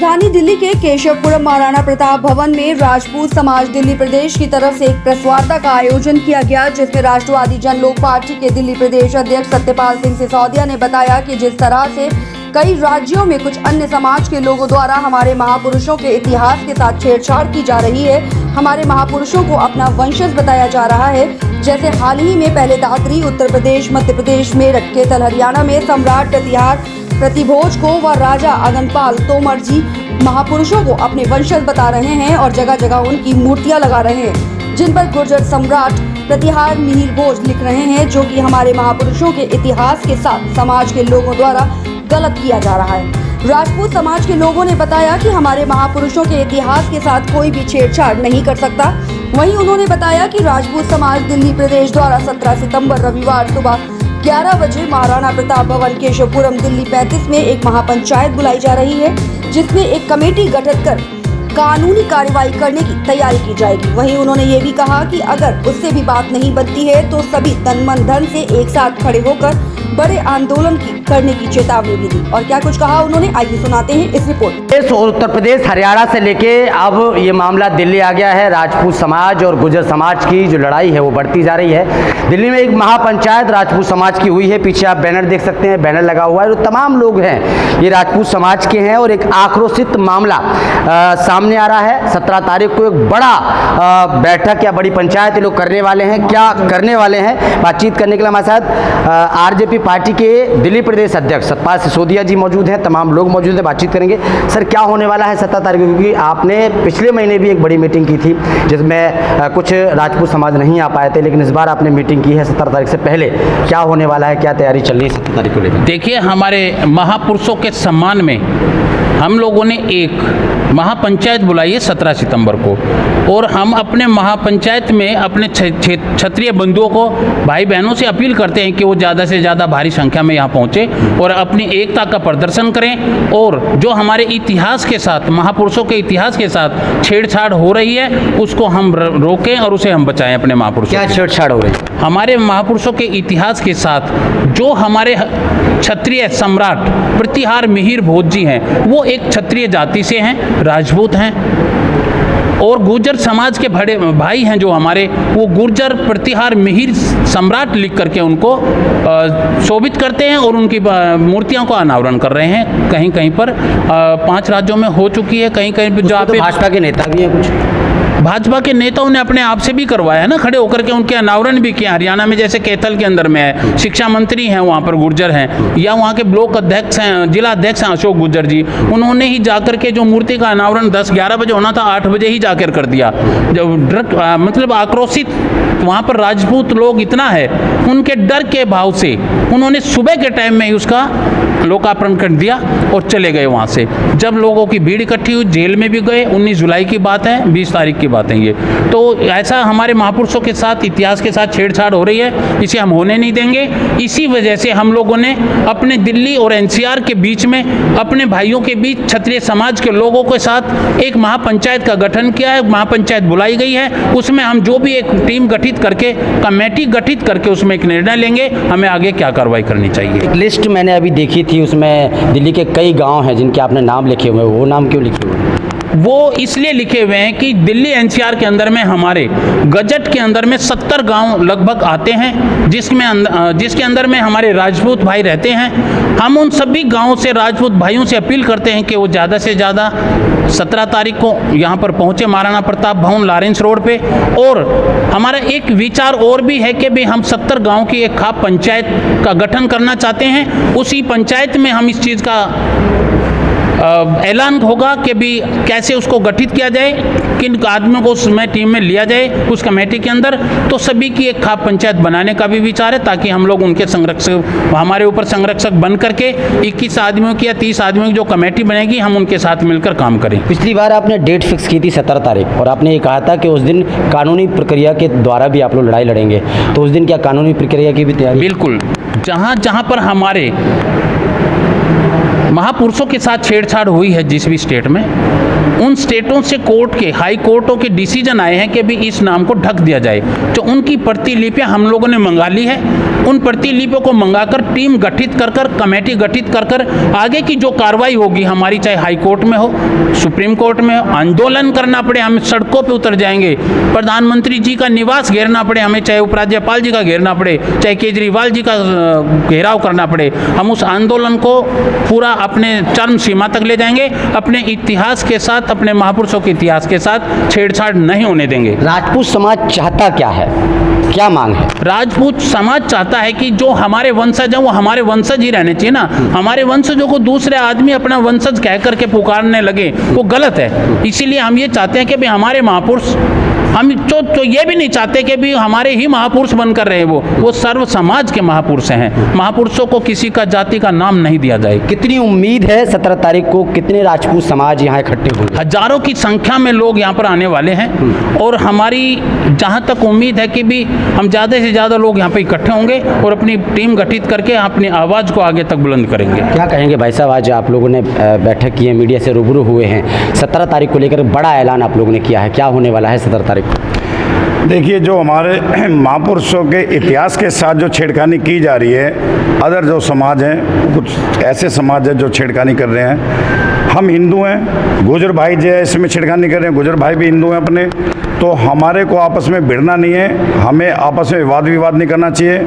राजधानी दिल्ली के केशवपुरम महाराणा प्रताप भवन में राजपूत समाज दिल्ली प्रदेश की तरफ से एक प्रेस वार्ता का आयोजन किया गया, जिसमें राष्ट्रवादी जन लोक पार्टी के दिल्ली प्रदेश अध्यक्ष सत्यपाल सिंह सिसोदिया ने बताया कि जिस तरह से कई राज्यों में कुछ अन्य समाज के लोगों द्वारा हमारे महापुरुषों के इतिहास के साथ छेड़छाड़ की जा रही है, हमारे महापुरुषों को अपना वंशज बताया जा रहा है। जैसे हाल ही में पहले दादरी उत्तर प्रदेश, मध्य प्रदेश में रटकेतल हरियाणा में सम्राट प्रतिहार प्रतिभोज को व राजा आगनपाल तोमर जी महापुरुषों को अपने वंशज बता रहे हैं और जगह जगह उनकी मूर्तियां लगा रहे हैं, जिन पर गुर्जर सम्राट प्रतिहार मिहिर भोज लिख रहे हैं, जो कि हमारे महापुरुषों के इतिहास के साथ समाज के लोगों द्वारा गलत किया जा रहा है। राजपूत समाज के लोगों ने बताया कि हमारे महापुरुषों के इतिहास के साथ कोई भी छेड़छाड़ नहीं कर सकता। वहीं उन्होंने बताया कि राजपूत समाज दिल्ली प्रदेश द्वारा 17 सितंबर रविवार सुबह 11 बजे महाराणा प्रताप भवन केशवपुरम दिल्ली 35 में एक महापंचायत बुलाई जा रही है, जिसमें एक कमेटी गठित कर कानूनी कार्रवाई करने की तैयारी की जाएगी। वहीं उन्होंने ये भी कहा कि अगर उससे भी बात नहीं बनती है तो सभी तन मन धन से एक साथ खड़े होकर बड़े आंदोलन करने की चेतावनी भी दी। और क्या कुछ कहा उन्होंने, आइए सुनाते हैं इस रिपोर्ट। उत्तर प्रदेश हरियाणा से लेके अब ये मामला दिल्ली आ गया है। राजपूत समाज और गुर्जर समाज की जो लड़ाई है वो बढ़ती जा रही है। दिल्ली में एक महापंचायत राजपूत समाज की हुई है। पीछे आप बैनर देख सकते हैं, बैनर लगा हुआ है। जो तमाम लोग हैं ये राजपूत समाज के हैं और एक आक्रोशित मामला सामने आ रहा है। 17 तारीख को एक बड़ा बैठक या बड़ी पंचायत लोग करने वाले हैं। क्या करने वाले हैं, बातचीत करने के लिए हमारे साथ आरजेपी पार्टी के दिल्ली प्रदेश अध्यक्ष सत्यपाल सिसोदिया जी मौजूद हैं। तमाम लोग मौजूद हैं, बातचीत करेंगे। सर, क्या होने वाला है 17 तारीख को, क्योंकि आपने पिछले महीने भी एक बड़ी मीटिंग की थी जिसमें कुछ राजपूत समाज नहीं आ पाए थे, लेकिन इस बार आपने मीटिंग की है 17 तारीख से पहले। क्या होने वाला है, क्या तैयारी चल रही है 17 तारीख को लेकर? देखिए, हमारे महापुरुषों के सम्मान में हम लोगों ने एक महापंचायत बुलाई है 17 सितंबर को, और हम अपने महापंचायत में अपने क्षत्रिय बंधुओं को, भाई बहनों से अपील करते हैं कि वो ज़्यादा से ज़्यादा भारी संख्या में यहाँ पहुँचे और अपनी एकता का प्रदर्शन करें। और जो हमारे इतिहास के साथ, महापुरुषों के इतिहास के साथ छेड़छाड़ हो रही है उसको हम रोकें और उसे हम बचाएं। अपने महापुरुषों, क्या छेड़छाड़ हो रही है? हमारे महापुरुषों के इतिहास के साथ जो हमारे क्षत्रिय सम्राट प्रतिहार मिहिर भोज जी हैं, वो एक क्षत्रिय जाति से हैं, राजपूत हैं, और गुर्जर समाज के बड़े भाई हैं जो हमारे, वो गुर्जर प्रतिहार मिहिर सम्राट लिख करके उनको शोभित करते हैं और उनकी मूर्तियों को अनावरण कर रहे हैं। कहीं कहीं पर 5 राज्यों में हो चुकी है, कहीं कहीं पर जहाँ पे भाजपा के नेता भी हैं, कुछ भाजपा के नेताओं ने अपने आप से भी करवाया है ना, खड़े होकर के उनके अनावरण भी किया। हरियाणा में जैसे कैथल के अंदर में है, शिक्षा मंत्री हैं वहाँ पर गुर्जर हैं, या वहाँ के ब्लॉक अध्यक्ष हैं, जिला अध्यक्ष हैं अशोक गुर्जर जी, उन्होंने ही जाकर के जो मूर्ति का अनावरण 10-11 बजे होना था 8 बजे ही जाकर कर दिया। जब मतलब आक्रोशित वहाँ पर राजपूत लोग इतना है, उनके डर के भाव से उन्होंने सुबह के टाइम में ही उसका लोकार्पण कर दिया और चले गए वहाँ से। जब लोगों की भीड़ इकट्ठी हुई, जेल में भी गए। 19 जुलाई की बात है, 20 तारीख की बात है ये। तो ऐसा हमारे महापुरुषों के साथ, इतिहास के साथ छेड़छाड़ हो रही है, इसे हम होने नहीं देंगे। इसी वजह से हम लोगों ने अपने दिल्ली और एनसीआर के बीच में, अपने भाइयों के बीच, क्षत्रिय समाज के लोगों के साथ एक महापंचायत का गठन किया है। महापंचायत बुलाई गई है, उसमें हम जो भी एक टीम गठित करके, कमेटी गठित करके उसमें एक निर्णय लेंगे हमें आगे क्या कार्रवाई करनी चाहिए। एक लिस्ट मैंने अभी देखी थी, उसमें दिल्ली के कई गांव हैं जिनके आपने नाम लिखे हुए हैं। वो नाम क्यों लिखे हुए हैं? वो इसलिए लिखे हुए हैं कि दिल्ली एनसीआर के अंदर में हमारे गजट के अंदर में 70 गांव लगभग आते हैं, जिसके अंदर में हमारे राजपूत भाई रहते हैं। हम उन सभी गांवों से, राजपूत भाइयों से अपील करते हैं कि वो ज़्यादा से ज़्यादा 17 तारीख को यहाँ पर पहुँचे, महाराणा प्रताप भवन लॉरेंस रोड पे। और हमारा एक विचार और भी है कि भाई हम 70 गाँव की एक खाप पंचायत का गठन करना चाहते हैं। उसी पंचायत में हम इस चीज़ का ऐलान होगा कि भी कैसे उसको गठित किया जाए, किन आदमियों को उसमें टीम में लिया जाए उस कमेटी के अंदर। तो सभी की एक खाप पंचायत बनाने का भी विचार है, ताकि हम लोग उनके संरक्षक, हमारे ऊपर संरक्षक बन करके 21 आदमियों की या 30 आदमियों की जो कमेटी बनेगी, हम उनके साथ मिलकर काम करें। पिछली बार आपने डेट फिक्स की थी 17 तारीख, और आपने ये कहा था कि उस दिन कानूनी प्रक्रिया के द्वारा भी आप लोग लड़ाई लड़ेंगे। तो उस दिन क्या कानूनी प्रक्रिया की भी तैयारी? बिल्कुल, जहाँ जहाँ पर हमारे महापुरुषों के साथ छेड़छाड़ हुई है जिस भी स्टेट में, उन स्टेटों से कोर्ट के, हाई कोर्टों के डिसीजन आए हैं कि अभी इस नाम को ढक दिया जाए। तो उनकी प्रतिलिपियां हम लोगों ने मंगा ली है। उन प्रतिलिपियों को मंगाकर टीम गठित कर कर, कमेटी गठित कर कर आगे की जो कार्रवाई होगी हमारी, चाहे हाई कोर्ट में हो, सुप्रीम कोर्ट में हो, आंदोलन करना पड़े हम सड़कों पे उतर जाएंगे, प्रधानमंत्री जी का निवास घेरना पड़े हमें, चाहे उपराज्यपाल जी का घेरना पड़े, चाहे केजरीवाल जी का घेराव करना पड़े, हम उस आंदोलन को पूरा अपने चरम सीमा तक ले जाएंगे। अपने इतिहास के साथ, अपने महापुरुषों के इतिहास के साथ छेड़छाड़ नहीं होने देंगे। राजपूत समाज चाहता क्या है, क्या मांग है? राजपूत समाज चाहता है कि जो हमारे वंशज हैं वो हमारे वंशज ही रहने चाहिए ना। हमारे वंशजों को दूसरे आदमी अपना वंशज कह करके पुकारने लगे वो गलत है। इसीलिए हम ये चाहते हैं कि भाई हमारे महापुरुष, हम तो ये भी नहीं चाहते कि भी हमारे ही महापुरुष बनकर रहे, वो सर्व समाज के महापुरुष हैं। महापुरुषों को किसी का जाति का नाम नहीं दिया जाए। कितनी उम्मीद है 17 तारीख को, कितने राजपूत समाज यहाँ इकट्ठे होंगे? हजारों की संख्या में लोग यहाँ पर आने वाले हैं और हमारी जहाँ तक उम्मीद है कि भी हम ज़्यादा से ज़्यादा लोग यहाँ पर इकट्ठे होंगे और अपनी टीम गठित करके अपनी आवाज़ को आगे तक बुलंद करेंगे। क्या कहेंगे भाई साहब, आज आप लोगों ने बैठक की है, मीडिया से रूबरू हुए हैं, 17 तारीख को लेकर बड़ा ऐलान आप लोगों ने किया है, क्या होने वाला है 17 तारीख को? देखिए, जो हमारे महापुरुषों के इतिहास के साथ जो छेड़खानी की जा रही है, अदर जो समाज हैं, कुछ ऐसे समाज हैं जो छेड़खानी कर रहे हैं। हम हिंदू हैं, गुजर भाई जो है इसमें छेड़खानी कर रहे हैं, गुजर भाई भी हिंदू हैं अपने, तो हमारे को आपस में भिड़ना नहीं है, हमें आपस में वाद विवाद नहीं करना चाहिए।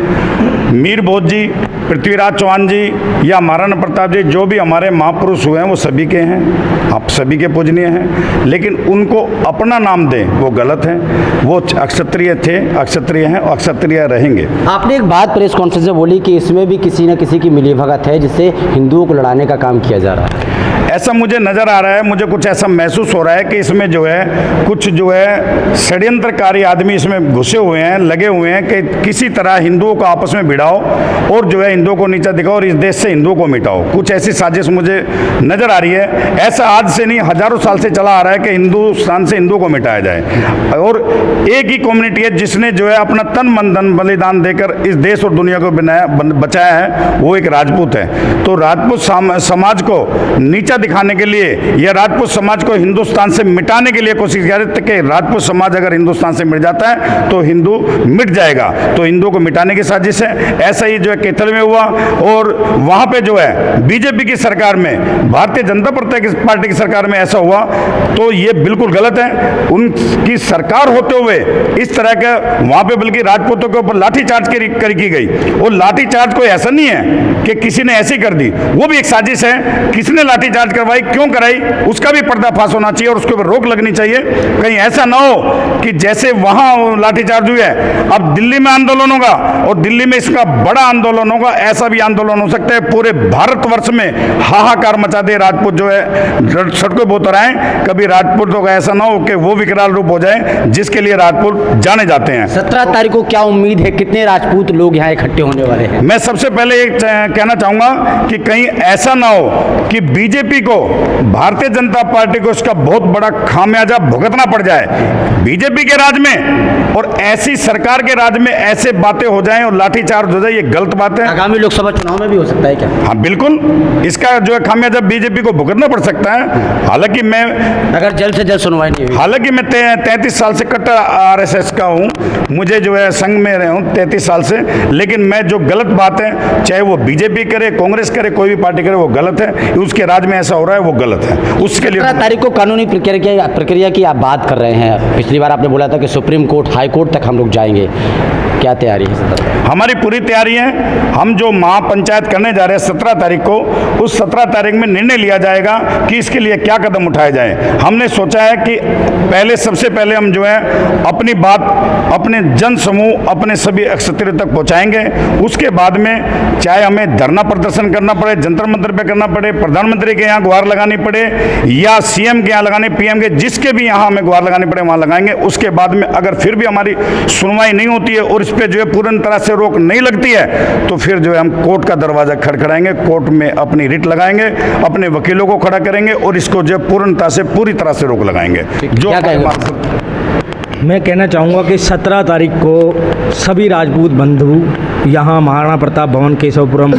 मीर भोज जी, पृथ्वीराज चौहान जी या महाराणा प्रताप जी, जो भी हमारे महापुरुष हुए हैं वो सभी के हैं, आप सभी के पूजनीय हैं, लेकिन उनको अपना नाम दें वो गलत है। वो अक्षत्रिय थे, अक्षत्रिय हैं और अक्षत्रिय रहेंगे। आपने एक बात प्रेस कॉन्फ्रेंस में बोली कि इसमें भी किसी न किसी की मिलीभगत है जिससे हिंदुओं को लड़ाने का काम किया जा रहा है। ऐसा मुझे नज़र आ रहा है, मुझे कुछ ऐसा महसूस हो रहा है कि इसमें जो है कुछ जो है षड्यंत्रकारी आदमी इसमें घुसे हुए हैं, लगे हुए हैं कि किसी तरह हिंदुओं को आपस में भिड़ाओ और जो है हिंदुओं को नीचा दिखाओ और इस देश से हिंदुओं को मिटाओ। कुछ ऐसी साजिश मुझे नज़र आ रही है। ऐसा आज से नहीं, हजारों साल से चला आ रहा है कि हिंदुस्तान से हिंदुओं को मिटाया जाए। और एक ही कम्युनिटी है जिसने जो है अपना तन मन धन बलिदान देकर इस देश और दुनिया को बचाया है, वो एक राजपूत है। तो राजपूत समाज को नीचा दिखाने के लिए या राजपूत समाज को हिंदुस्तान से मिटाने के लिए कोशिश कर रहे थे कि राजपूत समाज अगर हिंदुस्तान से मिट जाता है तो हिंदू मिट जाएगा, तो हिंदुओं को मिटाने की साजिश है। ऐसा ही जो है कैथल में हुआ और वहां पे जो है बीजेपी की सरकार में, भारतीय जनता पार्टी की सरकार में ऐसा हुआ, तो ये बिल्कुल गलत है। उनकी सरकार होते हुए इस तरह का वहां पे बल्कि राजपूतों के ऊपर लाठीचार्ज की गई। और लाठीचार्ज कोई ऐसा नहीं है कि किसी ने ऐसी कर दी, वो भी एक साजिश है। किसने लाठीचार्ज करवाई, क्यों कराई, उसका भी पर्दाफाश होना चाहिए और उसके ऊपर रोक लगनी चाहिए। कहीं ऐसा ना हो कि जैसे वहां लाठीचार्ज हुआ है अब दिल्ली में आंदोलन होगा और दिल्ली में इसका बड़ा आंदोलन होगा, ऐसा भी आंदोलन हो सकता है। पूरे भारतवर्ष में हाहाकार मचा दे राजपूत जो है सड़कों पर उतर आए। कभी राजपूतों का ऐसा ना हो कि वो विकराल रूप हो जाए जिसके लिए राजपूत जाने जाते हैं। 17 तारीख को क्या उम्मीद है, कितने राजपूत लोग यहाँ इकट्ठे होने वाले हैं? मैं सबसे पहले ये कहना चाहूंगा कि कहीं ऐसा ना हो कि बीजेपी को, भारतीय जनता पार्टी को इसका बहुत बड़ा खामियाजा भुगतना पड़ जाए। बीजेपी के राज में और ऐसी सरकार के राज में ऐसे बातें हो जाएं और लाठीचार्ज हो जाए, ये गलत बात है। आगामी लोकसभा चुनाव में भी हो सकता है क्या? हाँ बिल्कुल, इसका जो है खामियाजा बीजेपी को भुगतना पड़ सकता है। हालांकि मैं, अगर जल्द से जल्द सुनवाई नहीं हुई। हालांकि मैं 33 साल से कट्टर आरएसएस का हूँ, मुझे जो है संघ में रहा हूँ 33 साल से, लेकिन मैं जो गलत बात है, चाहे वो बीजेपी करे, कांग्रेस करे, कोई भी पार्टी करे, वो गलत है। उसके राज में ऐसा हो रहा है वो गलत है। उसके लिए 17 तारीख को कानूनी प्रक्रिया की आप बात कर रहे हैं। पिछली बार आपने बोला था कि सुप्रीम कोर्ट, हाई कोर्ट तक हम लोग जाएंगे, क्या तैयारी है? हमारी पूरी तैयारी है। हम जो महापंचायत करने जा रहे हैं 17 तारीख को, उस 17 तारीख में निर्णय लिया जाएगा कि इसके लिए क्या कदम उठाए जाए। हमने सोचा है कि पहले, सबसे पहले हम जो है अपनी बात अपने जन समूह, अपने सभी क्षत्रिय तक पहुंचाएंगे। उसके बाद में चाहे हमें धरना प्रदर्शन करना पड़े, जंतर मंतर पे करना पड़े, प्रधानमंत्री के यहाँ गुहार लगानी पड़े या सीएम के यहाँ लगानी, पीएम के, जिसके भी यहाँ हमें गुहार लगानी पड़े वहाँ लगाएंगे। उसके बाद में अगर फिर भी हमारी सुनवाई नहीं होती है और इस पर जो है पूर्ण तरह से रोक नहीं लगती है, तो फिर जो है हम कोर्ट का दरवाजा खड़खड़ाएंगे, कोर्ट में अपनी रिट लगाएंगे, अपने वकीलों को खड़ा करेंगे और इसको जो पूर्णता से, पूरी तरह से रोक लगाएंगे। जो मैं कहना चाहूँगा कि 17 तारीख को सभी राजपूत बंधु यहाँ महाराणा प्रताप भवन केशवपुरम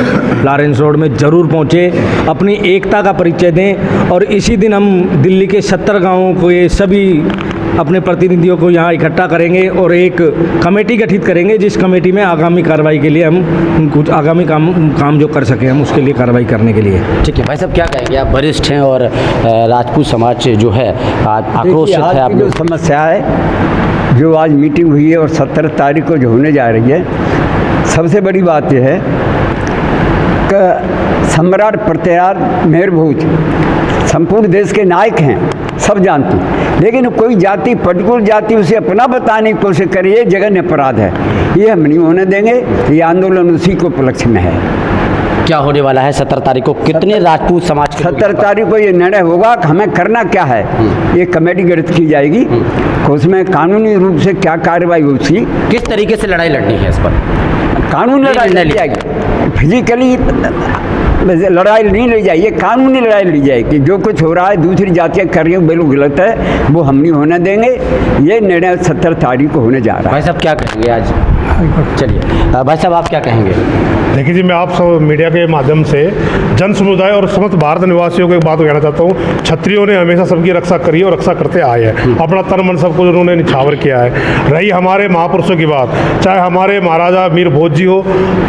लॉरेंस रोड में ज़रूर पहुँचे, अपनी एकता का परिचय दें और इसी दिन हम दिल्ली के 70 गाँवों को ये सभी अपने प्रतिनिधियों को यहाँ इकट्ठा करेंगे और एक कमेटी गठित करेंगे, जिस कमेटी में आगामी कार्रवाई के लिए हम कुछ आगामी काम जो कर सकें हम उसके लिए कार्रवाई करने के लिए। ठीक है भाई साहब, क्या कहेंगे आप वरिष्ठ हैं और राजपूत समाज जो है आक्रोशित है। आप जो समस्या है जो आज मीटिंग हुई है और 17 तारीख को जो होने जा रही है, सबसे बड़ी बात यह है कि सम्राट पृथ्वीराज मेहर भोज संपूर्ण देश के नायक हैं, सब जानते हैं, लेकिन कोई जाति पर्टिकुलर जाति उसे अपना बताने की कोशिश करे, ये जघन्य अपराध है, ये हम नहीं होने देंगे। ये आंदोलन उसी को उपलक्ष्य में है। क्या होने वाला है 17 तारीख को? कितने राजपूत समाज के 17 तारीख को ये निर्णय होगा कि हमें करना क्या है। ये कमेटी गठित की जाएगी, उसमें कानूनी रूप से क्या कार्रवाई होगी, किस तरीके से लड़ाई लड़नी है इस पर? कानूनी लड़ाई लड़ी जाएगी, फिजिकली लड़ाई नहीं लड़ी जाएगी, कानूनी लड़ाई लड़ी जाएगी। जो कुछ हो रहा है दूसरी जातियाँ कर रही हैं बिल्कुल गलत है, वो हम नहीं होने देंगे। ये निर्णय 17 तारीख को होने जा रहा है। भाई साहब क्या कहेंगे आज? चलिए भाई साहब आप क्या कहेंगे? देखिए जी, मैं आप सब मीडिया के माध्यम से जन समुदाय और समस्त भारत निवासियों को एक बात कहना चाहता हूँ। क्षत्रियों ने हमेशा सबकी रक्षा करी और रक्षा करते आए हैं, अपना तन मन सब कुछ उन्होंने निछावर किया है। रही हमारे महापुरुषों की बात, चाहे हमारे महाराजा मीर भोज जी हो,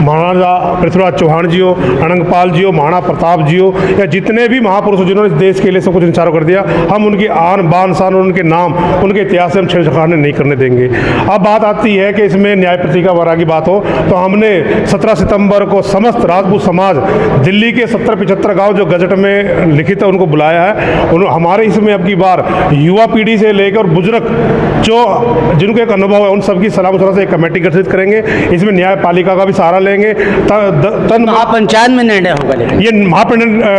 महाराजा पृथ्वीराज चौहान जी हो, अनंगपाल जी हो, महाराणा प्रताप जी हो, या जितने भी महापुरुष जिन्होंने इस देश के लिए सब कुछ निछावर कर दिया, हम उनकी आन बान शान और उनके नाम उनके इतिहास से हम छेड़छाड़ नहीं करने देंगे। अब बात आती है कि इसमें न्याय पत्रिका वगैरह की बात हो, तो हमने 17 सितंबर को समस्त राजपूत समाज दिल्ली के 70-75 गांव जो गजट में लिखित है उनको बुलाया है। हमारे इसमें अब की बार युवा पीढ़ी से लेकर बुजुर्ग जो जिनको एक अनुभव है उन सबकी सलाह मशवरा से एक कमेटी गठित करेंगे। इसमें न्यायपालिका का भी सहारा लेंगे। महापंचायत में निर्णय होगा, लेकिन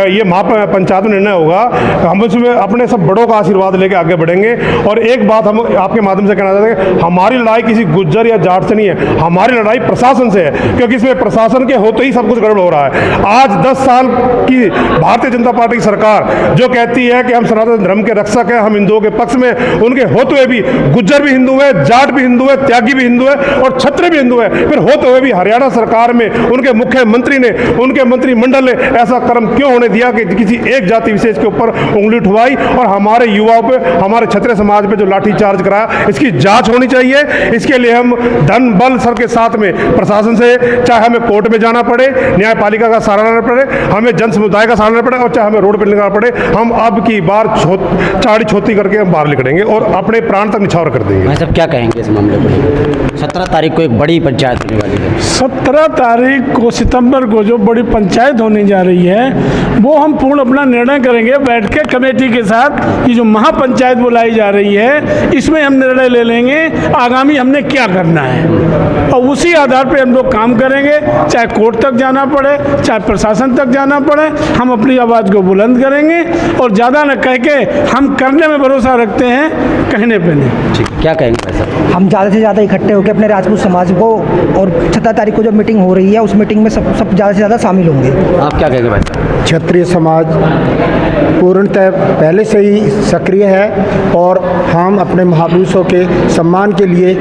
ये महापंचायत में निर्णय होगा। हम इसमें अपने सब बड़ों का आशीर्वाद लेकर आगे बढ़ेंगे। और एक बात हम आपके माध्यम से कहना चाहते हैं, हमारी लड़ाई किसी गुज्जर या जाट से नहीं है, हमारी लड़ाई प्रशासन से है, क्योंकि इसमें प्रशासन के होते ही सब कुछ गड़बड़ हो रहा है। आज 10 साल की भारतीय जनता पार्टी की सरकार जो कहती है कि हम सनातन धर्म के रक्षक हैं, हम हिंदुओं के पक्ष में, उनके होते हुए भी गुज्जर भी हिंदू है, जाट भी हिंदू है, त्यागी भी हिंदू है और क्षत्रिय भी हिंदू है। फिर होते हुए भी हरियाणा सरकार में उनके मुख्यमंत्री ने, उनके मंत्रिमंडल ने ऐसा कर्म क्यों होने दिया कि किसी एक जाति विशेष के ऊपर उंगली उठवाई और हमारे युवाओं पे, हमारे क्षत्रिय समाज पे जो लाठीचार्ज कराया, इसकी जांच होनी चाहिए। इसके लिए हम धन बल सबके साथ में प्रशासन से, चाहे हमें कोर्ट में जाना पड़े, न्यायपालिका का सहारा लेना पड़े, हमें जन समुदाय का सहारा लेना पड़े, और चाहे हमें रोड पर निकलना पड़े, हम अब की बार चाड़ी छोती करके हम बाहर निकलेंगे और अपने प्राण तक निछावर कर देंगे। भाई साहब क्या कहेंगे इस मामले पर? 17 तारीख को एक बड़ी पंचायत होने वाली है। 17 तारीख को सितंबर को जो बड़ी पंचायत होने जा रही है, वो हम पूर्ण अपना निर्णय करेंगे बैठ के कमेटी के साथ। ये जो महापंचायत बुलाई जा रही है, इसमें हम निर्णय ले लेंगे आगामी हमने क्या करना है, और उसी आधार पर हम लोग काम करेंगे। चाहे कोर्ट तक जाना पड़े, चाहे प्रशासन तक जाना पड़े, हम अपनी आवाज़ को बुलंद करेंगे और ज़्यादा न कह के हम करने में भरोसा रखते हैं, कहने पे नहीं। ठीक, क्या कहेंगे भाई साहब? हम ज़्यादा से ज़्यादा इकट्ठे होकर अपने राजपूत समाज को, और 17 तारीख को जो मीटिंग हो रही है उस मीटिंग में सब ज़्यादा से ज़्यादा शामिल होंगे। आप क्या कहेंगे भाई साहब? क्षत्रिय समाज पूर्णतः पहले से ही सक्रिय है और हम अपने महापुरुषों के सम्मान के लिए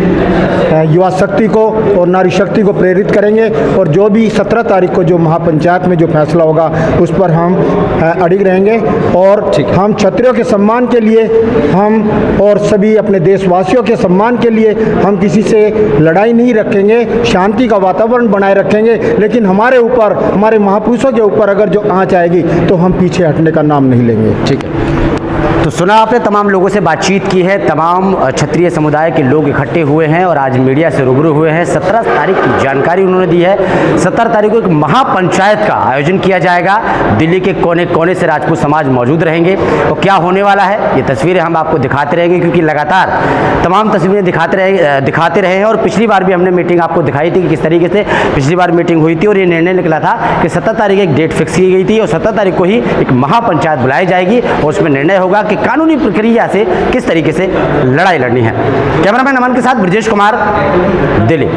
युवा शक्ति को और नारी शक्ति को प्रेरित करेंगे। और जो भी 17 तारीख को जो महापंचायत में जो फैसला होगा उस पर हम अडिग रहेंगे। और हम क्षत्रियों के सम्मान के लिए हम और सभी अपने देशवासियों के सम्मान के लिए हम किसी से लड़ाई नहीं रखेंगे, शांति का वातावरण बनाए रखेंगे। लेकिन हमारे ऊपर, हमारे महापुरुषों के ऊपर अगर जो आँच आएगी तो हम पीछे हटने का नाम नहीं लेंगे। ठीक है, तो सुना आपने, तमाम लोगों से बातचीत की है, तमाम क्षत्रिय समुदाय के लोग इकट्ठे हुए हैं और आज मीडिया से रूबरू हुए हैं। 17 तारीख की जानकारी उन्होंने दी है। 17 तारीख को एक महापंचायत का आयोजन किया जाएगा। दिल्ली के कोने कोने से राजपूत समाज मौजूद रहेंगे। तो क्या होने वाला है ये तस्वीरें हम आपको दिखाते रहेंगे, क्योंकि लगातार तमाम तस्वीरें दिखाते रहे हैं। और पिछली बार भी हमने मीटिंग आपको दिखाई थी कि किस तरीके से पिछली बार मीटिंग हुई थी और ये निर्णय निकला था कि 17 तारीख एक डेट फिक्स की गई थी और 17 तारीख को ही एक महापंचायत बुलाई जाएगी और उसमें निर्णय होगा कि कानूनी प्रक्रिया से किस तरीके से लड़ाई लड़नी है। कैमरामैन अमन के साथ ब्रजेश कुमार, दिल्ली।